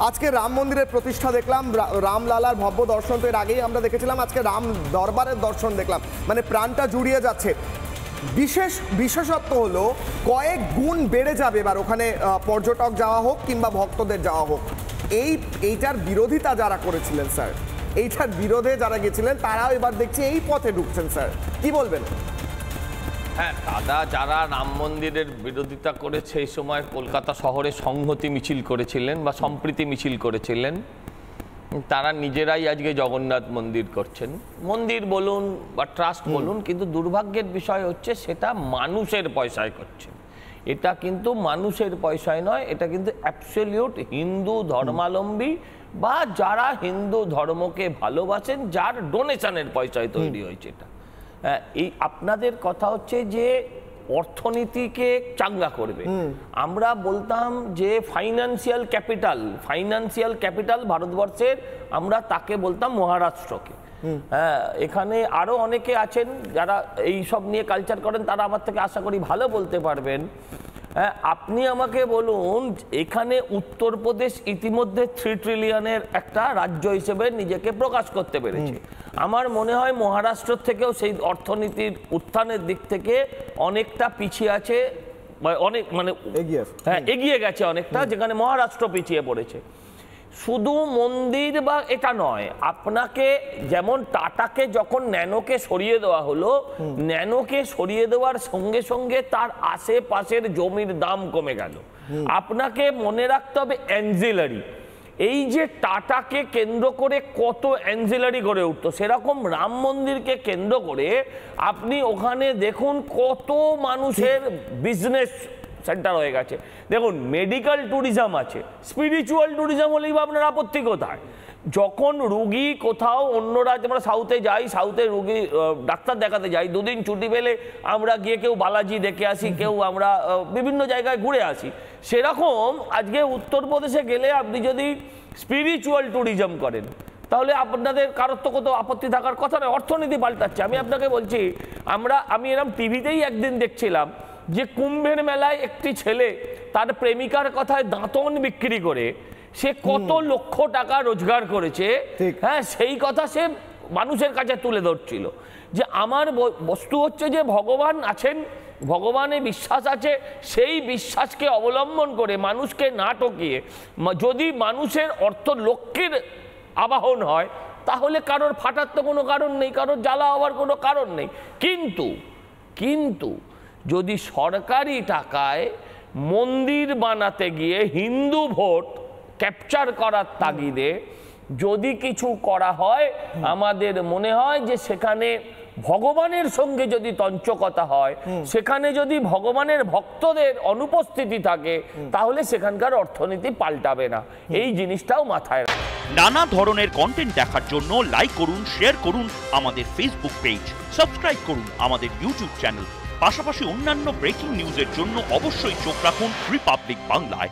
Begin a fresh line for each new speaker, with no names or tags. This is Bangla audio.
আজকে রাম মন্দিরের প্রতিষ্ঠা দেখলাম, রামলালার ভব্য দর্শন তো এর আগেই আমরা দেখেছিলাম, আজকে রাম দরবারের দর্শন দেখলাম, মানে প্রাণটা জুড়িয়ে যাচ্ছে। বিশেষত্ব হলো কয়েক গুণ বেড়ে যাবে এবার ওখানে পর্যটক যাওয়া হোক কিংবা ভক্তদের যাওয়া হোক। এইটার বিরোধিতা যারা করেছিলেন স্যার, এইটার বিরোধে যারা গেছিলেন তারাও এবার দেখছি এই পথে ঢুকছেন স্যার, কি বলবেন?
হ্যাঁ, দাদা যারা রাম মন্দিরের বিরোধিতা করেছে এই সময় কলকাতা শহরে সংহতি মিছিল করেছিলেন বা সম্প্রীতি মিছিল করেছিলেন, তারা নিজেরাই আজকে জগন্নাথ মন্দির করছেন। মন্দির বলুন বা ট্রাস্ট বলুন, কিন্তু দুর্ভাগ্যের বিষয় হচ্ছে সেটা মানুষের পয়সায় করছে। এটা কিন্তু মানুষের পয়সায় নয়, এটা কিন্তু অ্যাবসলিউট হিন্দু ধর্মাবলম্বী বা যারা হিন্দু ধর্মকে ভালোবাসেন, যার ডোনেশনের পয়সায় তৈরি হয়েছে এটা। এই আপনাদের কথা হচ্ছে যে অর্থনীতিকে চাঙ্গা করবে। আমরা বলতাম যে ফাইন্যান্সিয়াল ক্যাপিটাল ভারতবর্ষের, আমরা তাকে বলতাম মহারাষ্ট্রকে। হ্যাঁ, এখানে আরো অনেকে আছেন যারা এই সব নিয়ে কালচার করেন, তারা আমার থেকে আশা করি ভালো বলতে পারবেন। হ্যাঁ, আপনি আমাকে বলুন, এখানে উত্তরপ্রদেশ ইতিমধ্যে 3 ট্রিলিয়নের একটা রাজ্য হিসেবে নিজেকে প্রকাশ করতে পেরেছে। আমার মনে হয় মহারাষ্ট্র থেকেও সেই অর্থনীতির উত্থানের দিক থেকে অনেকটা পিছিয়ে আছে, অনেক মানে এগিয়ে গেছে অনেকটা, যেখানে মহারাষ্ট্র পিছিয়ে পড়েছে। শুধু মন্দির বা এটা নয়, আপনাকে যেমন টাটাকে যখন ন্যানোকে সরিয়ে দেওয়া হলো, ন্যানোকে সরিয়ে দেওয়ার সঙ্গে সঙ্গে তার আশেপাশের জমির দাম কমে গেল। আপনাকে মনে রাখতে হবে অ্যানজিলারি, এই যে টাটাকে কেন্দ্র করে কত অ্যানজিলারি গড়ে উঠতো, সেরকম রাম মন্দিরকে কেন্দ্র করে আপনি ওখানে দেখুন কত মানুষের বিজনেস সেন্টার হয়ে গেছে। দেখুন, মেডিকেল ট্যুরিজম আছে, স্পিরিচুয়াল ট্যুরিজম হলেই বা আপনার আপত্তি কোথায়? যখন রুগী কোথাও অন্য রাজ্যে, আমরা সাউথে যাই, সাউথে রুগী ডাক্তার দেখাতে যাই, 2 দিন ছুটি পেলে আমরা গিয়ে কেউ বালাজি দেখে আসি, কেউ আমরা বিভিন্ন জায়গায় ঘুরে আসি। সেরকম আজকে উত্তরপ্রদেশে গেলে আপনি যদি স্পিরিচুয়াল ট্যুরিজম করেন, তাহলে আপনাদের কারোর তো কত আপত্তি থাকার কথা নয়। অর্থনীতি পাল্টাচ্ছে। আমি আপনাকে বলছি, আমি এরকম টিভিতেই একদিন দেখছিলাম যে কুম্ভের মেলায় একটি ছেলে তার প্রেমিকার কথায় দাঁতন বিক্রি করে সে কত লক্ষ টাকা রোজগার করেছে। হ্যাঁ, সেই কথা সে মানুষের কাছে তুলে ধরছিল যে আমার বস্তু হচ্ছে যে ভগবান আছেন, ভগবানে বিশ্বাস আছে, সেই বিশ্বাসকে অবলম্বন করে মানুষকে না ঠকিয়ে যদি মানুষের লক্ষ্যের আবাহন হয়, তাহলে কারোর ফাটার তো কোনো কারণ নেই, কারোর জ্বালা হওয়ার কোনো কারণ নেই। কিন্তু যদি সরকারি টাকায় মন্দির বানাতে গিয়ে হিন্দু ভোট ক্যাপচার করার তাগিদে যদি কিছু করা হয়, আমাদের মনে হয় যে সেখানে ভগবানের সঙ্গে যদি তঞ্চকতা হয়, সেখানে যদি ভগবানের ভক্তদের অনুপস্থিতি থাকে, তাহলে সেখানকার অর্থনীতি পাল্টাবে না। এই জিনিসটাও মাথায় রাখুন।
নানা ধরনের কন্টেন্ট দেখার জন্য লাইক করুন, শেয়ার করুন আমাদের ফেসবুক পেজ, সাবস্ক্রাইব করুন আমাদের ইউটিউব চ্যানেল। পাশাপাশি অন্যান্য ব্রেকিং নিউজের জন্য অবশ্যই চোখ রাখুন রিপাবলিক বাংলায়।